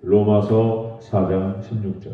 로마서 4장 16절.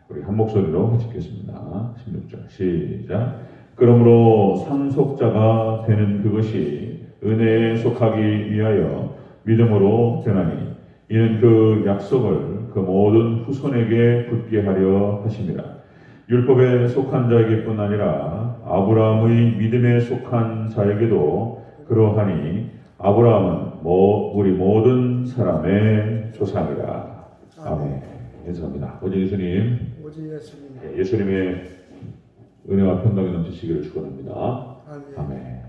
우리 한 목소리로 읽겠습니다. 16절 시작. 그러므로 상속자가 되는 그것이 은혜에 속하기 위하여 믿음으로 되나니 이는 그 약속을 그 모든 후손에게 굳게 하려 하심이라. 율법에 속한 자에게뿐 아니라 아브라함의 믿음에 속한 자에게도 그러하니 아브라함은 우리 모든 사람의 조상이라. 아멘. 감사합니다. 오직 예수님, 예수님의 은혜와 평강이 넘치시기를 축원합니다. 아멘.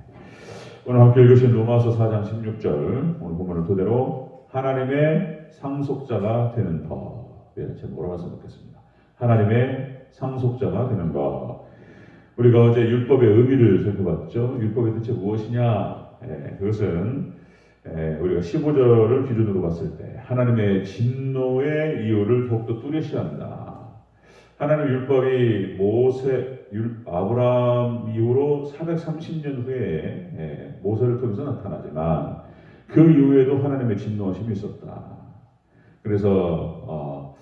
오늘 함께 읽으신 로마서 4장 16절 오늘 본문을 토대로 하나님의 상속자가 되는 법에 제목으로 말씀드리겠습니다. 하나님의 상속자가 되는 법. 우리가 어제 율법의 의미를 살펴봤죠. 율법이 대체 무엇이냐? 그것은 우리가 15절을 기준으로 봤을 때 하나님의 진노의 이유를 더욱더 뚜렷이 한다. 하나님 율법이 아브라함 이후로 430년 후에 모세를 통해서 나타나지만 그 이후에도 하나님의 진노하심이 있었다. 그래서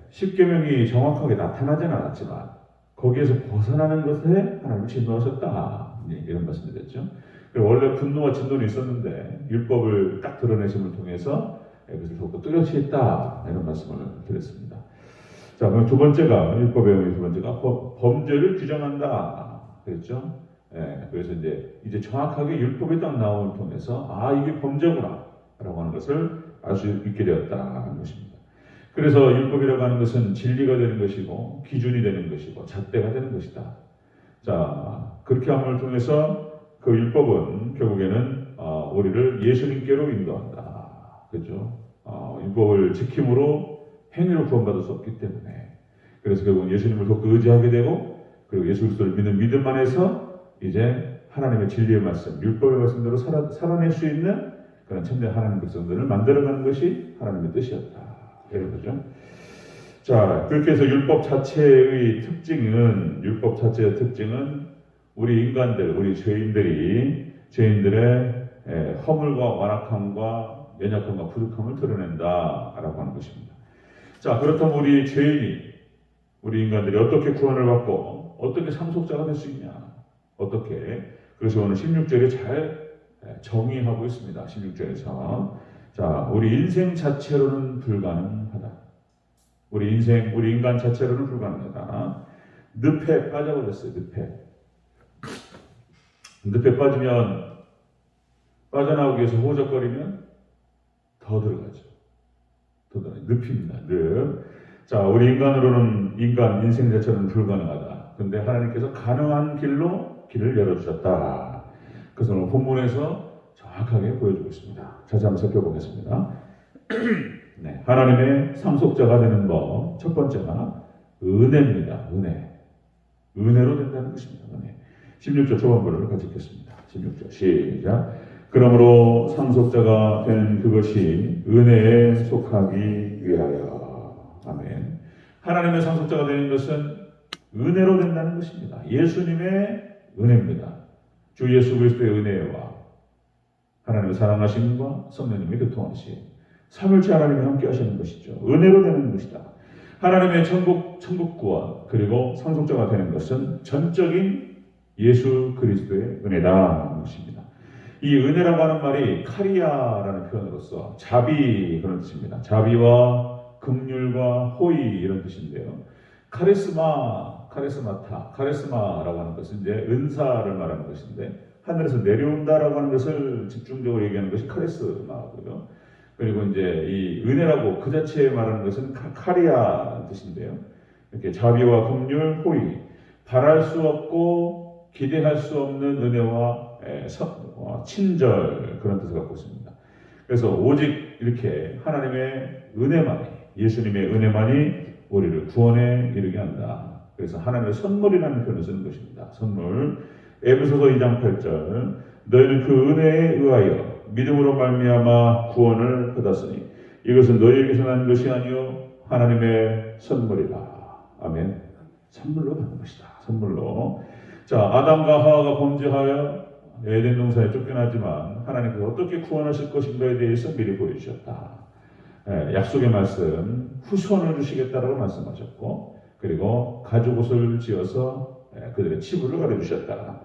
십계명이 정확하게 나타나지는 않았지만 거기에서 벗어나는 것에 하나님이 진노하셨다. 이런 말씀드렸죠. 원래 분노와 진노는 있었는데 율법을 딱 드러내심을 통해서 그것을 더욱더 뚜렷이 했다. 이런 말씀을 드렸습니다. 자, 그럼 두 번째가 율법의 의미 두 번째가 범죄를 규정한다. 그랬죠? 그래서 이제 정확하게 율법이 딱 나옴을 통해서 이게 범죄구나라고 하는 것을 알 수 있게 되었다는 것입니다. 그래서 율법이라고 하는 것은 진리가 되는 것이고 기준이 되는 것이고 잣대가 되는 것이다. 자, 그렇게 함을 통해서 그 율법은 결국에는 우리를 예수님께로 인도한다. 그렇죠? 율법을 지킴으로 행위로 구원받을 수 없기 때문에 그래서 결국 예수님을 더욱 의지하게 되고 그리고 예수 그리스도를 믿는 믿음 안에서 이제 하나님의 진리의 말씀, 율법의 말씀대로 살아낼 수 있는 그런 참된 하나님 백성들을 만들어가는 것이 하나님의 뜻이었다. 이런 거죠. 자, 그렇게 해서 율법 자체의 특징은 우리 인간들, 우리 죄인들의 허물과 완악함과 연약함과 부족함을 드러낸다라고 하는 것입니다. 자, 그렇다면 우리 인간들이 어떻게 구원을 받고 어떻게 상속자가 될 수 있냐? 어떻게? 그래서 오늘 16절에 잘 정의하고 있습니다. 16절에서 자, 우리 인생 자체로는 불가능하다. 우리 인간 자체로는 불가능하다. 늪에 빠져버렸어요. 늪에 빠져나오기 위해서 호적거리면 더 들어가죠. 늪입니다. 늪. 자, 우리 인간 인생 자체는 불가능하다. 근데 하나님께서 가능한 길을 열어주셨다. 그래서 오늘 본문에서 정확하게 보여주고 있습니다. 자세히 한번 살펴보겠습니다. 네, 하나님의 상속자가 되는 법. 첫 번째가 은혜입니다. 은혜로 된다는 것입니다. 은혜. 16절 초반부를 같이 읽겠습니다. 16절 시작. 그러므로 상속자가 되는 그것이 은혜에 속하기 위하여. 아멘. 하나님의 상속자가 되는 것은 은혜로 된다는 것입니다. 예수님의 은혜입니다. 주 예수 그리스도의 은혜와 하나님의 사랑하심과 성령님의 교통하심, 삼일체 하나님이 함께 하시는 것이죠. 은혜로 되는 것이다. 하나님의 천국 구원 그리고 상속자가 되는 것은 전적인 예수 그리스도의 은혜다라는 것입니다. 이 은혜라고 하는 말이 카리아라는 표현으로서 자비 그런 뜻입니다. 자비와 긍휼과 호의 이런 뜻인데요. 카리스마라고 하는 것은 이제 은사를 말하는 것인데 하늘에서 내려온다라고 하는 것을 집중적으로 얘기하는 것이 카리스마고요. 그리고 이제 이 은혜라고 그 자체에 말하는 것은 카리아 뜻인데요. 이렇게 자비와 긍휼, 호의, 바랄 수 없고 기대할 수 없는 은혜와 친절 그런 뜻을 갖고 있습니다. 그래서 오직 이렇게 하나님의 은혜만이 예수님의 은혜만이 우리를 구원에 이르게 한다. 그래서 하나님의 선물이라는 표현을 쓰는 것입니다. 선물. 에베소서 2장 8절 너희는 그 은혜에 의하여 믿음으로 말미암아 구원을 받았으니 이것은 너희에게서 난 것이 아니요 하나님의 선물이라. 아멘. 선물로 받는 것이다. 선물로. 자, 아담과 하와가 범죄하여 에덴 동산에 쫓겨나지만 하나님께서 어떻게 구원하실 것인가에 대해서 미리 보여주셨다. 약속의 말씀, 후손을 주시겠다라고 말씀하셨고, 그리고 가죽 옷을 지어서 그들의 치부를 가려주셨다.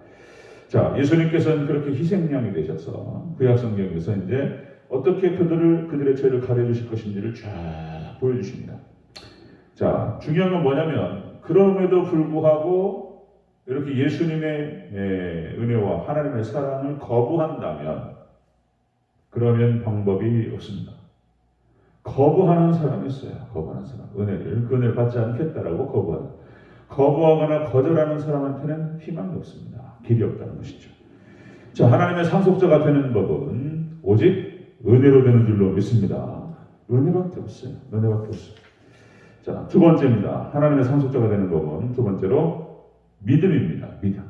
자, 예수님께서는 그렇게 희생양이 되셔서 구약성경에서 이제 어떻게 그들의 죄를 가려주실 것인지를 쫙 보여주십니다. 자, 중요한 건 뭐냐면 그럼에도 불구하고 이렇게 예수님의 은혜와 하나님의 사랑을 거부한다면 그러면 방법이 없습니다. 거부하는 사람이 있어요. 거부하는 사람. 그 은혜를 받지 않겠다라고 거부하거나 거절하는 사람한테는 희망이 없습니다. 길이 없다는 것이죠. 자, 하나님의 상속자가 되는 법은 오직 은혜로 되는 줄로 믿습니다. 은혜밖에 없어요. 은혜밖에 없어요. 자, 두 번째입니다. 하나님의 상속자가 되는 법은 두 번째로 믿음입니다. 믿음.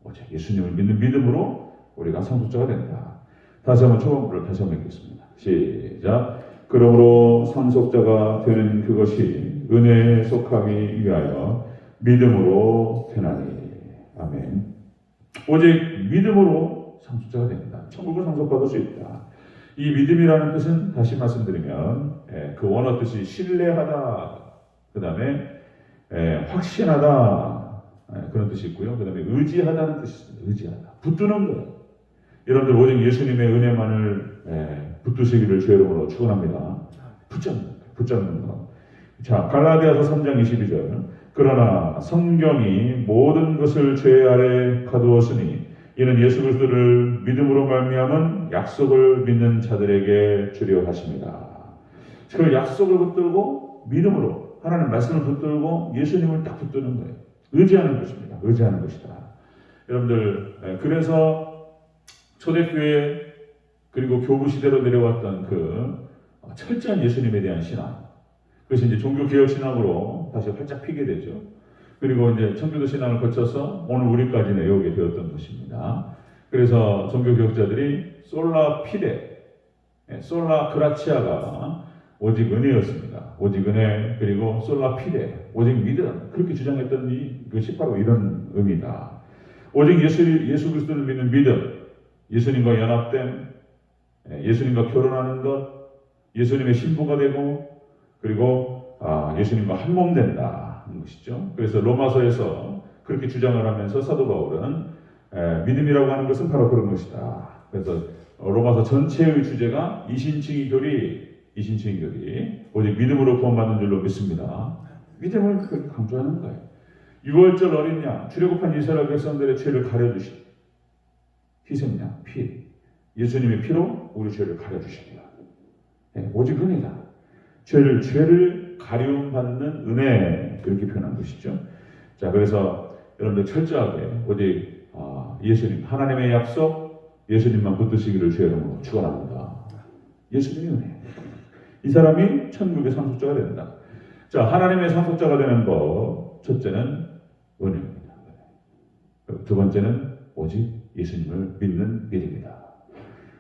오직 예수님을 믿는 믿음으로 우리가 상속자가 된다. 다시 한번 초반부를 다시 한번 읽겠습니다. 시작. 그러므로 상속자가 되는 그것이 은혜에 속하기 위하여 믿음으로 되나니. 아멘. 오직 믿음으로 상속자가 된다. 천국을 상속받을 수 있다. 이 믿음이라는 뜻은 다시 말씀드리면 그 원어 뜻이 신뢰하다, 그 다음에 확신하다, 그런 뜻이 있고요. 그 다음에 의지하다는 뜻이 있습니다. 의지하다. 붙드는 거예요. 여러분들 오직 예수님의 은혜만을 붙드시기를 주의 이름으로 축원합니다. 붙잡는 것. 자, 갈라디아서 3장 22절. 그러나 성경이 모든 것을 죄 아래 가두었으니 이는 예수 그리스도를 믿음으로 말미암은 약속을 믿는 자들에게 주려 하십니다. 그 약속을 붙들고 믿음으로 하나님 말씀을 붙들고 예수님을 딱 붙드는 거예요. 의지하는 것입니다. 의지하는 것이다. 여러분들 그래서 초대교회 그리고 교부 시대로 내려왔던 그 철저한 예수님에 대한 신앙, 그것이 이제 종교개혁 신앙으로 다시 활짝 피게 되죠. 그리고 이제 청교도 신앙을 거쳐서 오늘 우리까지 내려오게 되었던 것입니다. 그래서 종교개혁자들이 솔라 피데, 솔라 그라치아가 오직 은혜였습니다. 오직 은혜, 그리고 솔라 피데, 오직 믿음, 그렇게 주장했던 것이 바로 이런 의미다. 오직 예수 그리스도를 믿는 믿음, 예수님과 연합됨, 예수님과 결혼하는 것, 예수님의 신부가 되고, 그리고 예수님과 한 몸 된다는 것이죠. 그래서 로마서에서 그렇게 주장을 하면서 사도 바울은 믿음이라고 하는 것은 바로 그런 것이다. 그래서 로마서 전체의 주제가 이신칭의 교리, 오직 믿음으로 구원받는 줄로 믿습니다. 믿음을 그렇게 강조하는 거예요. 6월절 어린 양, 출애굽한 이스라엘 백성들의 죄를 가려주신 희생양, 피, 예수님의 피로 우리 죄를 가려주십니다. 오직 은혜다. 죄를 가려움받는 은혜, 그렇게 표현한 것이죠. 자, 그래서 여러분들 철저하게 오직 예수님, 하나님의 약속, 예수님만 붙드시기를 주의 이름으로 축원합니다. 예수님의 은혜. 이 사람이 천국의 상속자가 된다. 자, 하나님의 상속자가 되는 법, 첫째는 은혜입니다. 두 번째는 오직 예수님을 믿는 믿음이다.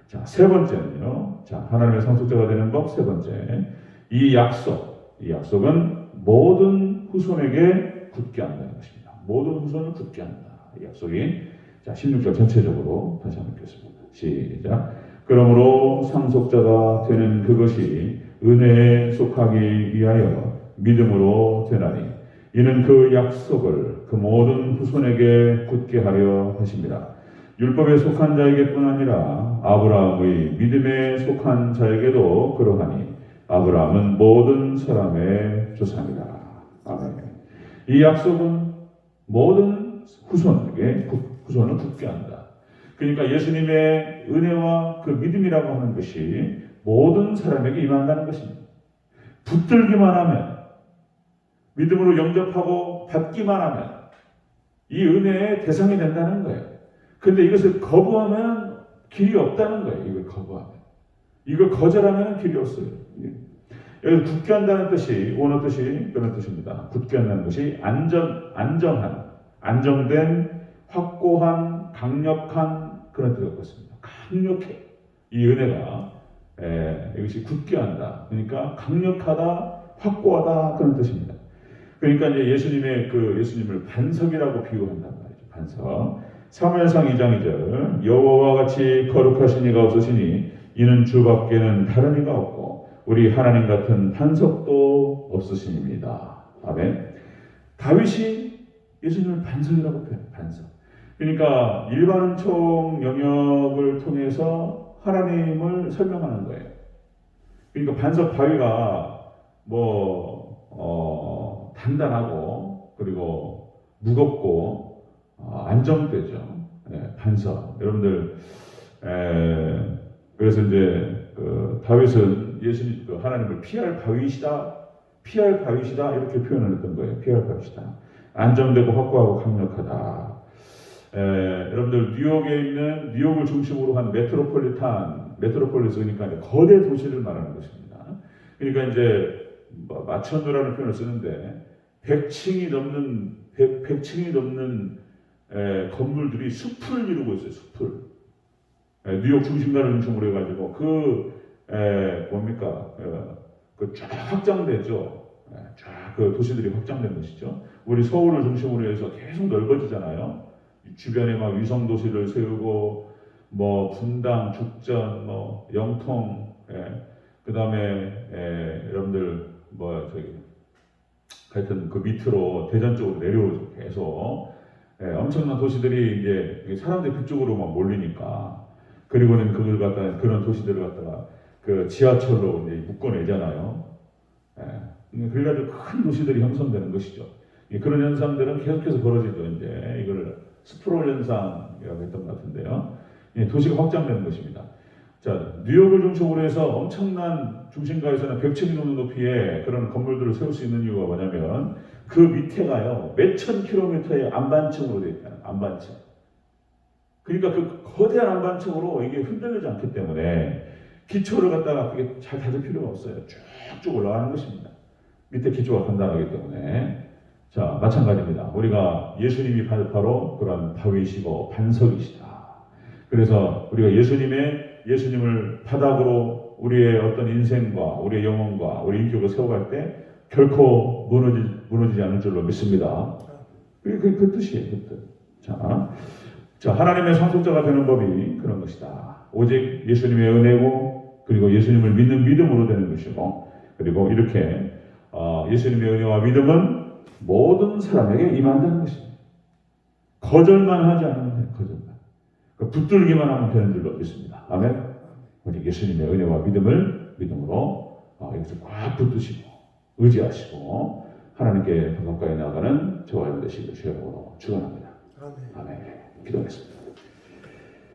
자, 세 번째는요. 자, 하나님의 상속자가 되는 법 세 번째. 이 약속은 모든 후손에게 굳게 한다는 것입니다. 모든 후손을 굳게 한다. 이 약속이. 자, 16절 전체적으로 다시 한번 읽겠습니다. 시작. 그러므로 상속자가 되는 그것이 은혜에 속하기 위하여 믿음으로 되나니 이는 그 약속을 그 모든 후손에게 굳게 하려 하십니다. 율법에 속한 자에게뿐 아니라 아브라함의 믿음에 속한 자에게도 그러하니 아브라함은 모든 사람의 조상이다. 아멘. 이 약속은 모든 후손을 굳게 한다. 그러니까 예수님의 은혜와 그 믿음이라고 하는 것이 모든 사람에게 임한다는 것입니다. 붙들기만 하면, 믿음으로 영접하고 받기만 하면 이 은혜의 대상이 된다는 거예요. 그런데 이것을 거부하면 길이 없다는 거예요. 이걸 거부하면. 이걸 거절하면 길이 없어요. 여기 굳게 한다는 뜻이, 원어 뜻이 그런 뜻입니다. 굳게 한다는 것이 안정한, 안정된, 확고한, 강력한 그런 뜻을 갖고 있습니다. 강력해. 이 은혜가 이것이 굳게 한다. 그러니까 강력하다, 확고하다 그런 뜻입니다. 그러니까 이제 예수님을 반석이라고 비유한단 말이죠. 반석. 사무엘상 2장 2절 여호와와 같이 거룩하신 이가 없으시니 이는 주 밖에는 다른 이가 없고 우리 하나님 같은 반석도 없으심입니다. 아멘. 다윗이 예수님을 반석이라고 표현해요. 반석. 그러니까 일반은총 영역을 통해서 하나님을 설명하는 거예요. 그러니까 반석 바위가 단단하고 그리고 무겁고 안정되죠. 반석. 여러분들 그래서 이제 다윗은 예수님 하나님을 피할 바위시다 이렇게 표현을 했던 거예요. 피할 바위시다. 안정되고 확고하고 강력하다. 여러분들 뉴욕을 중심으로 한 메트로폴리스 그러니까 거대 도시를 말하는 것입니다. 그러니까 이제 마천루라는 표현을 쓰는데 100층이 넘는 건물들이 숲을 이루고 있어요. 숲을. 뉴욕 중심가를 중심으로 해가지고 쫙 확장되죠. 쫙 그 도시들이 확장된 것이죠. 우리 서울을 중심으로 해서 계속 넓어지잖아요. 주변에 막 위성 도시를 세우고 분당, 죽전, 영통, 그 다음에 여러분들 하여튼 그 밑으로 대전 쪽으로 내려오죠. 계속 엄청난 도시들이 이제 사람들이 그쪽으로 막 몰리니까 그리고는 그런 도시들을 갖다가 그 지하철로 이제 묶어내잖아요. 그래가지고 큰 도시들이 형성되는 것이죠. 그런 현상들은 계속해서 벌어지죠. 이제 이걸 스프롤 현상이라고 했던 것 같은데요. 도시가 확장되는 것입니다. 자, 뉴욕을 중심으로 해서 엄청난 중심가에서는 100층이 넘는 높이의 그런 건물들을 세울 수 있는 이유가 뭐냐면 그 밑에가요 몇천 킬로미터의 안반층으로 되어 있다는 안반층. 그러니까 그 거대한 안반층으로 이게 흔들리지 않기 때문에 기초를 갖다가 그게 잘 다질 필요가 없어요. 쭉쭉 올라가는 것입니다. 밑에 기초가 단단하기 때문에. 자, 마찬가지입니다. 우리가 예수님이 바로 그런 바위시고 반석이시다. 그래서 우리가 예수님을 바닥으로 우리의 어떤 인생과 우리의 영혼과 우리 인격을 세워갈 때 결코 무너지지 않을 줄로 믿습니다. 그 뜻이에요. 그 뜻. 자, 하나님의 상속자가 되는 법이 그런 것이다. 오직 예수님의 은혜고 그리고 예수님을 믿는 믿음으로 되는 것이고 그리고 이렇게 예수님의 은혜와 믿음은 모든 사람에게 임한다는 것입니다. 거절만 하지 않으면 돼요. 거절만. 붙들기만 하면 되는 줄로 믿습니다. 아멘. 오직 예수님의 은혜와 믿음으로 여기서 꽉 붙드시고 의지하시고 하나님께 더 가까이 나아가는 저와 여러분 되시기를 주의 이름으로 축원합니다. 아멘. 기도하겠습니다.